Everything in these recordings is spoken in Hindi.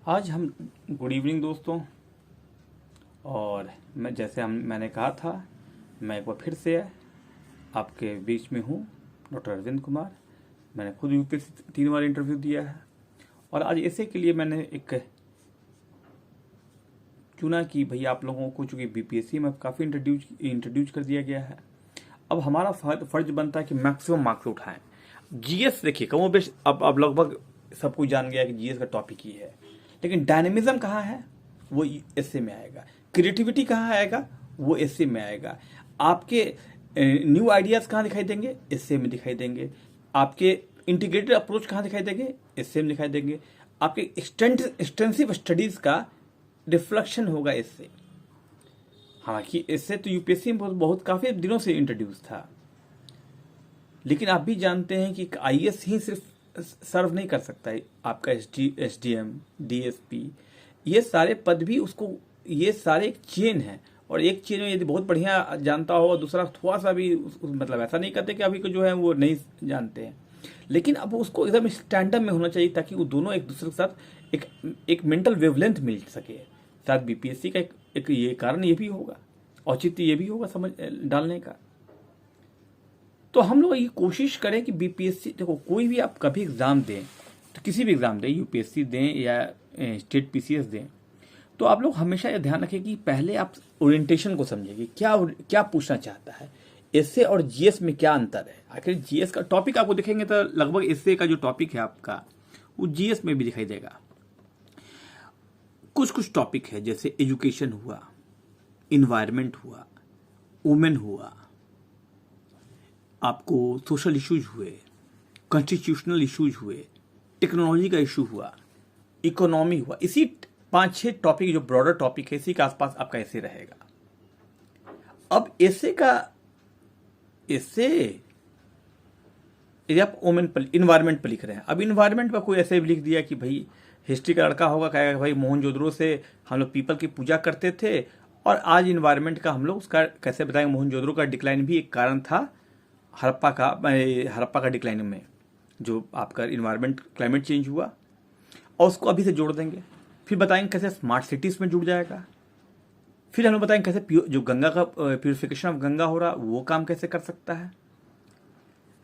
आज हम गुड इवनिंग दोस्तों। और मैंने कहा था, मैं एक बार फिर से आपके बीच में हूँ, डॉक्टर अरविंद कुमार। मैंने खुद यूपीएससी 3 बार इंटरव्यू दिया है और आज ऐसे के लिए मैंने एक चुना कि भाई आप लोगों को, चूँकि बीपीएससी में काफ़ी इंट्रोड्यूस कर दिया गया है, अब हमारा फर्ज बनता है कि मैक्सिमम मार्क्स उठाएं। जीएस देखिए कमोबेश अब लगभग सब कुछ जान गया कि जीएस का टॉपिक ही है, लेकिन डायनेमिज्म कहाँ है वो एसए में आएगा। क्रिएटिविटी कहाँ आएगा वो एसए में आएगा। आपके न्यू आइडियाज़ कहाँ दिखाई देंगे, एसए में दिखाई देंगे। आपके इंटीग्रेटेड अप्रोच कहाँ दिखाई देंगे, एसए में दिखाई देंगे। आपके एक्सटेंसिव स्टडीज़ का रिफ्लेक्शन होगा इससे। हालांकि इससे तो यूपीएससी में बहुत काफ़ी दिनों से इंट्रोड्यूस था, लेकिन आप भी जानते हैं कि आईएएस ही सिर्फ सर्व नहीं कर सकता है। आपका एसडीएम, डीएसपी, ये सारे पद भी उसको, ये सारे एक चेन है। और एक चेन में यदि बहुत बढ़िया जानता हो, दूसरा थोड़ा सा भी मतलब ऐसा नहीं करते कि अभी को जो है वो नहीं जानते हैं, लेकिन अब उसको एकदम स्टैंडर्ड में होना चाहिए ताकि वो दोनों एक दूसरे के साथ एक मेंटल वेवलेंथ मिल सके। शायद बीपीएससी का एक ये कारण ये भी होगा, औचित्य ये भी होगा समझ डालने का। तो हम लोग ये कोशिश करें कि बीपीएससी, देखो कोई भी आप कभी एग्ज़ाम दें, तो किसी भी एग्ज़ाम दें, यूपीएससी दें या स्टेट पीसीएस दें, तो आप लोग हमेशा ये ध्यान रखें कि पहले आप ओरिएंटेशन को समझें कि क्या पूछना चाहता है। एसए और जीएस में क्या अंतर है। आखिर जीएस का टॉपिक आपको दिखेंगे तो लगभग एसए का जो टॉपिक है आपका वो जीएस में भी दिखाई देगा। कुछ टॉपिक है जैसे एजुकेशन हुआ, इन्वायरमेंट हुआ, वुमेन हुआ, आपको सोशल इश्यूज हुए, कॉन्स्टिट्यूशनल इश्यूज हुए, टेक्नोलॉजी का इशू हुआ, इकोनॉमी हुआ। इसी 5-6 टॉपिक जो ब्रॉडर टॉपिक है, इसी के आसपास आपका ऐसे रहेगा। अब ऐसे का यदि आप वुमेन पर, इन्वायरमेंट पर लिख रहे हैं, अब इन्वायरमेंट पर कोई ऐसे भी लिख दिया कि भाई हिस्ट्री का लड़का होगा, कहेगा भाई मोहनजोदड़ो से हम लोग पीपल की पूजा करते थे और आज इन्वायरमेंट का हम लोग उसका कैसे बताएंगे। मोहनजोदड़ो का डिक्लाइन भी एक कारण था हड़प्पा का डिक्लाइन में, जो आपका इन्वायरमेंट क्लाइमेट चेंज हुआ, और उसको अभी से जोड़ देंगे। फिर बताएंगे कैसे स्मार्ट सिटीज़ में जुड़ जाएगा। फिर हम लोग बताएंगे कैसे जो गंगा का प्योरिफिकेशन ऑफ गंगा हो रहा वो काम कैसे कर सकता है।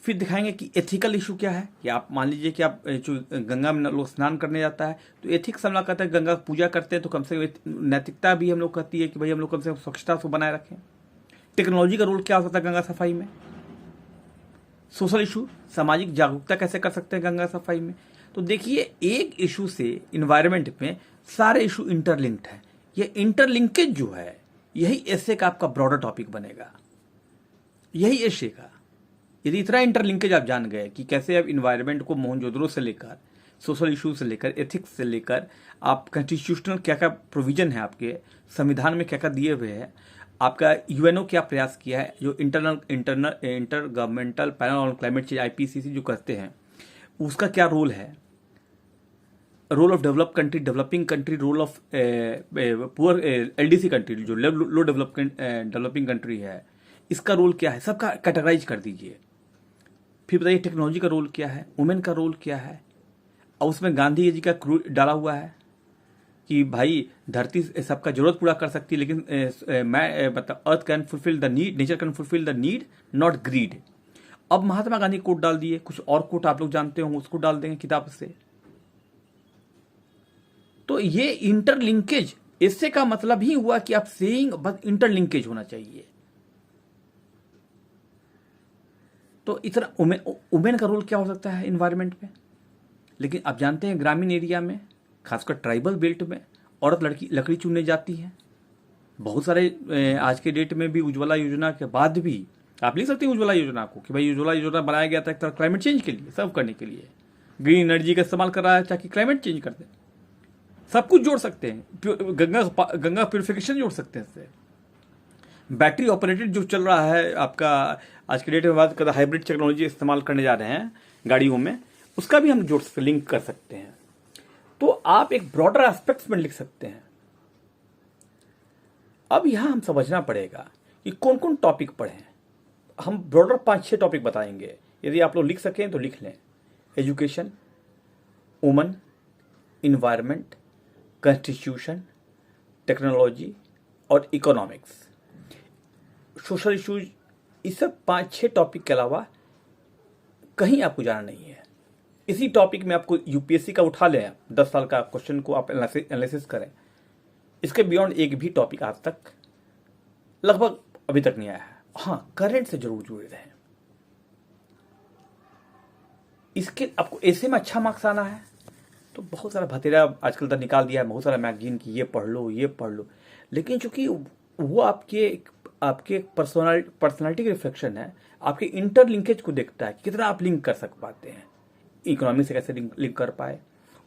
फिर दिखाएंगे कि एथिकल इशू क्या है, कि आप मान लीजिए कि आप जो गंगा में लोग स्नान करने जाता है तो एथिक्स हम लोग कहते हैं, गंगा पूजा करते हैं तो कम से कम नैतिकता भी हम लोग कहती है कि भाई हम लोग कम से कम स्वच्छता को बनाए रखें। टेक्नोलॉजी का रोल क्या हो सकता है गंगा सफाई में। सोशल इशू, सामाजिक जागरूकता कैसे कर सकते हैं गंगा सफाई में। तो देखिए एक इशू से इन्वायरमेंट में सारे इशू इंटरलिंक्ड है। ये इंटरलिंकेज जो है यही एसए का आपका ब्रॉडर टॉपिक बनेगा, यही एसए का। यदि इतना इंटरलिंकेज आप जान गए कि कैसे आप इन्वायरमेंट को मोहनजोदड़ो से लेकर, सोशल इशू से लेकर, एथिक्स से लेकर, आप कॉन्स्टिट्यूशनल क्या क्या प्रोविजन है, आपके संविधान में क्या क्या दिए हुए हैं, आपका यूएनओ क्या प्रयास किया है, जो intergovernmental panel on climate change IPCC जो करते हैं, उसका क्या रोल है, role of developing country, role of poor LDC country जो लो डेवलपिंग कंट्री है, इसका रोल क्या है, सबका कैटेगराइज कर दीजिए। फिर बताइए टेक्नोलॉजी का रोल क्या है, वुमेन का रोल क्या है, और उसमें गांधी जी का डाला हुआ है कि भाई धरती सबका जरूरत पूरा कर सकती है, लेकिन मैं मतलब earth can fulfil the need, nature can fulfil the need, not greed. अब महात्मा गांधी कोट डाल दिए, कुछ और कोट आप लोग जानते हो उसको डाल देंगे किताब से। तो ये इंटरलिंकेज, इससे का मतलब ही हुआ कि आप सेइंग बस इंटरलिंकेज होना चाहिए। तो इतना वुमेन का रोल क्या हो सकता है इन्वायरमेंट में। लेकिन आप जानते हैं ग्रामीण एरिया में, खासकर ट्राइबल बेल्ट में, औरत लकड़ी चुनने जाती है। बहुत सारे आज के डेट में भी उज्ज्वला योजना के बाद भी आप लिख सकते हैं उज्ज्वला योजना को कि भाई उज्ज्वला योजना बनाया गया था एक तरह क्लाइमेट चेंज के लिए, सर्व करने के लिए, ग्रीन एनर्जी का इस्तेमाल कर रहा है ताकि क्लाइमेट चेंज कर दे। सब कुछ जोड़ सकते हैं, गंगा प्योरिफिकेशन जोड़ सकते हैं इससे। बैटरी ऑपरेटेड जो चल रहा है आपका आज के डेट में, बात करते हाइब्रिड टेक्नोलॉजी इस्तेमाल करने जा रहे हैं गाड़ियों में, उसका भी हम जोड़ सकते, लिंक कर सकते हैं। तो आप एक ब्रॉडर एस्पेक्ट्स में लिख सकते हैं। अब यहां हम समझना पड़ेगा कि कौन कौन टॉपिक पढ़ें। हम ब्रॉडर 5-6 टॉपिक बताएंगे, यदि आप लोग लिख सकें तो लिख लें। Education, woman, environment, constitution, technology और इकोनॉमिक्स, सोशल इश्यूज, इस सब 5-6 टॉपिक के अलावा कहीं आपको जाना नहीं है। इसी टॉपिक में आपको यूपीएससी का उठा लें, 10 साल का क्वेश्चन को आप एनालिसिस करें, इसके बियॉन्ड एक भी टॉपिक आज तक लगभग अभी तक नहीं आया है। हाँ, करंट से जरूर जुड़े रहें। इसके आपको ऐसे में अच्छा मार्क्स आना है तो बहुत सारा भतेरा आजकल तक निकाल दिया है, बहुत सारा मैगजीन की ये पढ़ लो ये पढ़ लो, लेकिन चूंकि वो आपके पर्सनालिटी की रिफ्लेक्शन है, आपके इंटरलिंकेज को देखता है कि कितना आप लिंक कर सक पाते हैं। इकोनॉमी से कैसे लिंक कर पाए,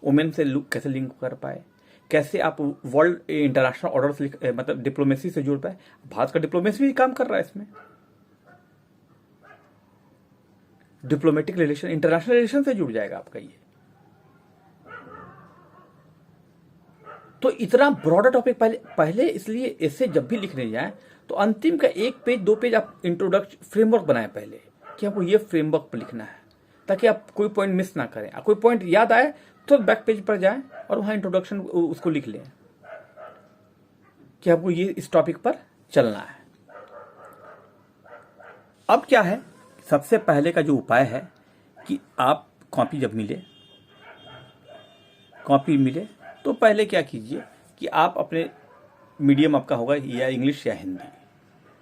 वुमेन से कैसे लिंक कर पाए, कैसे आप वर्ल्ड इंटरनेशनल ऑर्डर से मतलब डिप्लोमेसी से जुड़ पाए। भारत का डिप्लोमेसी भी काम कर रहा है इसमें, डिप्लोमेटिक रिलेशन, इंटरनेशनल रिलेशन से जुड़ जाएगा आपका ये। तो इतना ब्रॉडर टॉपिक पहले इसलिए ऐसे जब भी लिखने जाए तो अंतिम का 1 पेज 2 पेज आप इंट्रोडक्शन फ्रेमवर्क बनाए पहले कि आपको ये फ्रेमवर्क पर लिखना है, ताकि आप कोई पॉइंट मिस ना करें। कोई पॉइंट याद आए तो बैक पेज पर जाएं और वहां इंट्रोडक्शन उसको लिख लें कि आपको ये इस टॉपिक पर चलना है। अब क्या है, सबसे पहले का जो उपाय है कि आप कॉपी जब कॉपी मिले तो पहले क्या कीजिए कि आप अपने मीडियम आपका होगा या इंग्लिश या हिंदी,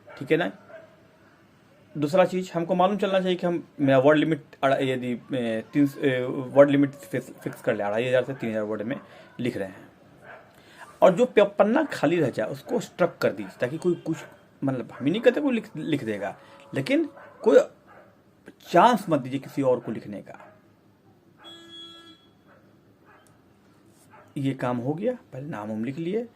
ठीक है ना। दूसरा चीज हमको मालूम चलना चाहिए कि हम वर्ड लिमिट यदि 3 वर्ड लिमिट फिक्स कर ले, 2500 से 3000 वर्ड में लिख रहे हैं, और जो पन्ना खाली रह जाए उसको स्ट्रक कर दीजिए, ताकि कोई कुछ मतलब हम ही नहीं कहते कोई लिख देगा, लेकिन कोई चांस मत दीजिए किसी और को लिखने का। ये काम हो गया, पहले नाम हम लिख लिए।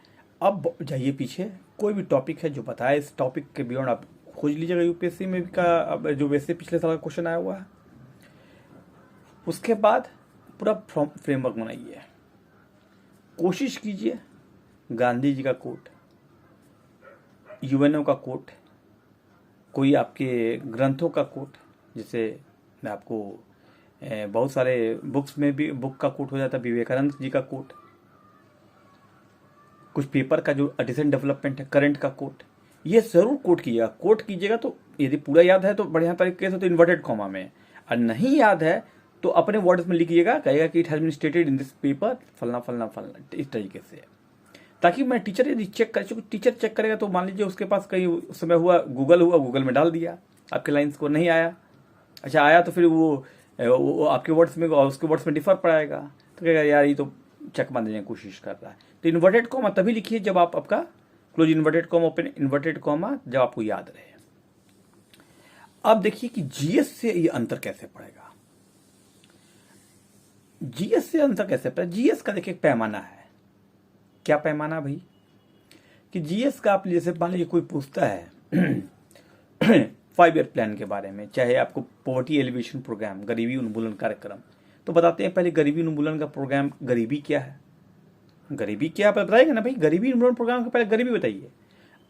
अब जाइए पीछे, कोई भी टॉपिक है जो बताए, इस टॉपिक के बियॉन्ड आप खोज लीजिएगा यूपीएससी में का, अब जो वैसे पिछले साल का क्वेश्चन आया हुआ है। उसके बाद पूरा फ्रेमवर्क बनाइए, कोशिश कीजिए गांधी जी का कोट, यूएनओ का कोट, कोई आपके ग्रंथों का कोट, जैसे मैं आपको बहुत सारे बुक्स में भी बुक का कोट हो जाता है, विवेकानंद जी का कोट, कुछ पेपर का जो डिसेंट डेवलपमेंट है करंट का कोट, ये जरूर कोट कीजिएगा। तो यदि पूरा याद है तो बढ़िया तरीके से, तो इन्वर्टेड कॉमा में, और नहीं याद है तो अपने वर्ड्स में लिखिएगा, कहेगा कि it has been stated in this paper फलना फलना फलना, इस तरीके से, ताकि मैं टीचर यदि चेक कर, टीचर चेक करेगा तो मान लीजिए उसके पास कहीं उस समय गूगल में डाल दिया, आपके लाइन्स को नहीं आया, अच्छा आया तो फिर वो आपके वर्ड्स में उसके वर्ड्स में डिफर पड़ाएगा, तो कहेगा यार ये तो चेक मारने की कोशिश कर रहा है। तो इन्वर्टेड कॉमा तभी लिखिए जब आप आपका close inverted comma, open inverted comma, जब आपको याद रहे। अब देखिए कि जीएस से ये अंतर कैसे पड़ेगा। जीएस से अंतर कैसे पड़ेगा? जीएस का देखिए पैमाना है। क्या पैमाना भाई? कि जीएस का आप जैसे मान लीजिए कोई पूछता है 5 ईयर प्लान के बारे में, चाहे आपको पॉवर्टी एलिवेशन प्रोग्राम, गरीबी उन्मूलन कार्यक्रम, तो बताते हैं पहले गरीबी उन्मूलन का प्रोग्राम, गरीबी क्या है, गरीबी क्या आप बताइएगा ना भाई, गरीबी उन्मूलन प्रोग्राम का पहले गरीबी बताइए,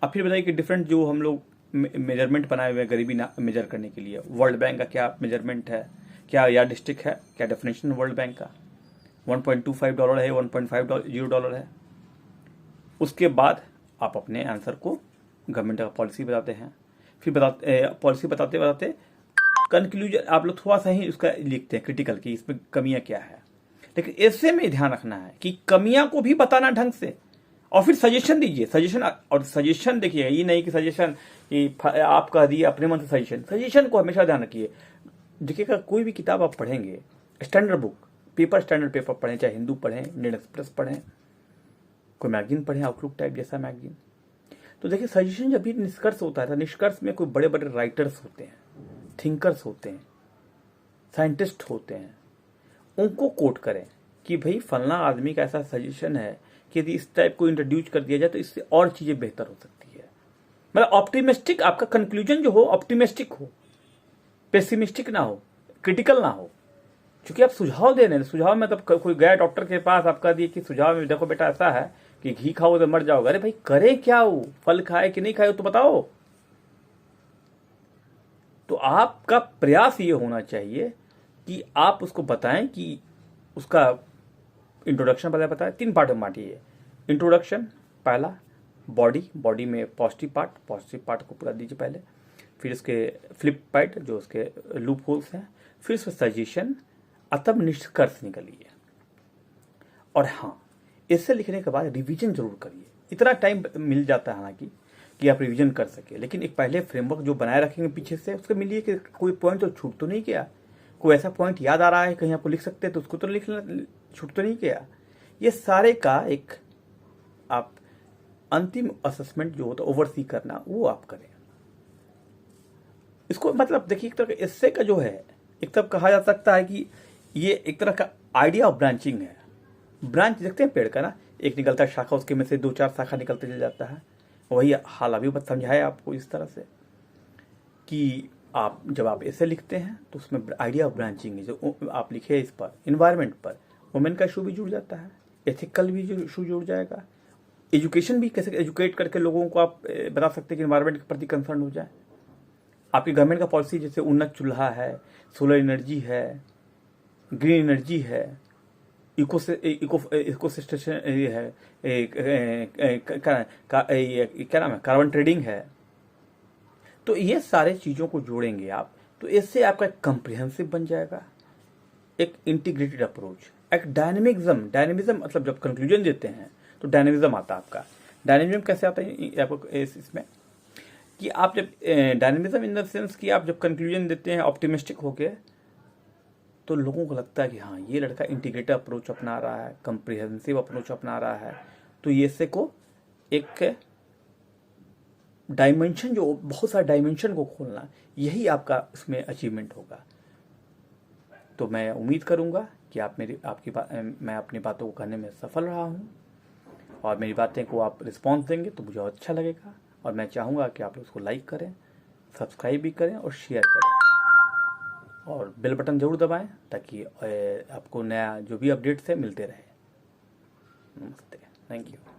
अब फिर बताइए कि डिफरेंट जो हम लोग मेजरमेंट बनाए हुए हैं गरीबी मेजर करने के लिए, वर्ल्ड बैंक का क्या मेजरमेंट है, क्या यार डिस्ट्रिक्ट है, क्या डेफिनेशन वर्ल्ड बैंक का, $1.25 है, $1.50 है। उसके बाद आप अपने आंसर को गवर्नमेंट का पॉलिसी बताते हैं, फिर पॉलिसी बताते बताते कंक्लूजन आप लोग थोड़ा सा ही उसका लिखते हैं क्रिटिकल की इसमें कमियां क्या है, लेकिन ऐसे में ध्यान रखना है कि कमियां को भी बताना ढंग से, और फिर सजेशन दीजिए। सजेशन देखिए, ये नहीं कि सजेशन कि आप कह दिए अपने मन से, सजेशन को हमेशा ध्यान रखिए। देखिएगा कोई भी किताब आप पढ़ेंगे, स्टैंडर्ड बुक, स्टैंडर्ड पेपर पढ़ें, चाहे हिंदू पढ़ें, इंडियन एक्सप्रेस पढ़ें, कोई मैगजीन पढ़ें, आउटलुक टाइप जैसा मैगजीन, तो देखिए सजेशन जब भी निष्कर्ष होता है तो निष्कर्ष में कोई बड़े बड़े राइटर्स होते हैं, थिंकर्स होते हैं, साइंटिस्ट होते हैं, उनको कोट करें कि भाई फलना आदमी का ऐसा सजेशन है कि यदि इस टाइप को इंट्रोड्यूस कर दिया जाए तो इससे और चीजें बेहतर हो सकती है। मतलब ऑप्टिमिस्टिक आपका कंक्लूजन जो हो, ऑप्टिमिस्टिक हो, पेसिमिस्टिक ना हो, क्रिटिकल ना हो। क्योंकि आप सुझाव दे रहे हैं, सुझाव में तब कोई गया डॉक्टर के पास, आपका दिए कि सुझाव में देखो बेटा ऐसा है कि घी खाओ तो मर जाओगे। अरे भाई करे क्या हो, फल खाए कि नहीं खाए तो बताओ। तो आपका प्रयास ये होना चाहिए कि आप उसको बताएं कि उसका इंट्रोडक्शन पहले बताएं, 3 पार्ट में बांटिए, इंट्रोडक्शन पहला, बॉडी में पॉजिटिव पार्ट को पूरा दीजिए पहले, फिर इसके फ्लिप पार्ट जो उसके लूप होल्स हैं, फिर उसमें सजेशन, अतः निष्कर्ष निकलिए। और हाँ, इससे लिखने के बाद रिवीजन जरूर करिए। इतना टाइम मिल जाता है हालांकि कि आप रिवीजन कर सके, लेकिन एक पहले फ्रेमवर्क जो बनाए रखेंगे पीछे से, उसके मिलिए कि कोई पॉइंट तो छूट तो नहीं गया, कोई ऐसा पॉइंट याद आ रहा है कहीं आपको लिख सकते हैं तो उसको तो छूट तो नहीं गया। ये सारे का एक आप अंतिम असेसमेंट जो होता है ओवरसी करना, वो आप करें। इसको मतलब देखिए, एक तरह का एस्से का जो है, एक तरफ कहा जा सकता है कि ये एक तरह का आइडिया ऑफ ब्रांचिंग है। ब्रांच देखते हैं पेड़ का ना, एक निकलता है शाखा, उसके में से 2-4 शाखा निकलते चल जाता है। वही हाल अभी समझाया आपको इस तरह से कि आप जब आप ऐसे लिखते हैं तो उसमें आइडिया ऑफ ब्रांचिंग है। जो आप लिखे इस पर इन्वायरमेंट पर, वुमेन का इशू भी जुड़ जाता है, एथिकल भी इशू जुड़ जाएगा, एजुकेशन भी कैसे एजुकेट करके लोगों को आप बता सकते हैं कि इन्वायरमेंट के प्रति कंसर्न हो जाए। आपकी गवर्नमेंट का पॉलिसी जैसे उन्नत चूल्हा है, सोलर एनर्जी है, ग्रीन एनर्जी है, इकोसिस्टेशन है, क्या नाम है, कार्बन ट्रेडिंग है। तो ये सारे चीज़ों को जोड़ेंगे आप, तो इससे आपका एक कम्प्रिहेंसिव बन जाएगा, एक इंटीग्रेटेड अप्रोच, एक डायनेमिज्म मतलब जब कंक्लूजन देते हैं तो डायनेमिज्म आता है आपका। डायनेमिज्म कैसे आता है आपको इसमें कि आप जब डायनेमिज्म इन द सेंस कि आप जब कंक्लूजन देते हैं ऑप्टिमिस्टिक होके, तो लोगों को लगता है कि हाँ ये लड़का इंटीग्रेटेड अप्रोच अपना रहा है, कंप्रिहेंसिव अप्रोच अपना रहा है, तो ये से को एक डायमेंशन, जो बहुत सारे डायमेंशन को खोलना, यही आपका उसमें अचीवमेंट होगा। तो मैं उम्मीद करूंगा कि आप मैं अपनी बातों को कहने में सफल रहा हूं, और मेरी बातें को आप रिस्पॉन्स देंगे तो मुझे अच्छा लगेगा। और मैं चाहूँगा कि आप उसको लाइक करें, सब्सक्राइब भी करें और शेयर करें, और बेल बटन ज़रूर दबाएं ताकि आपको नया जो भी अपडेट्स है मिलते रहे। नमस्ते, थैंक यू।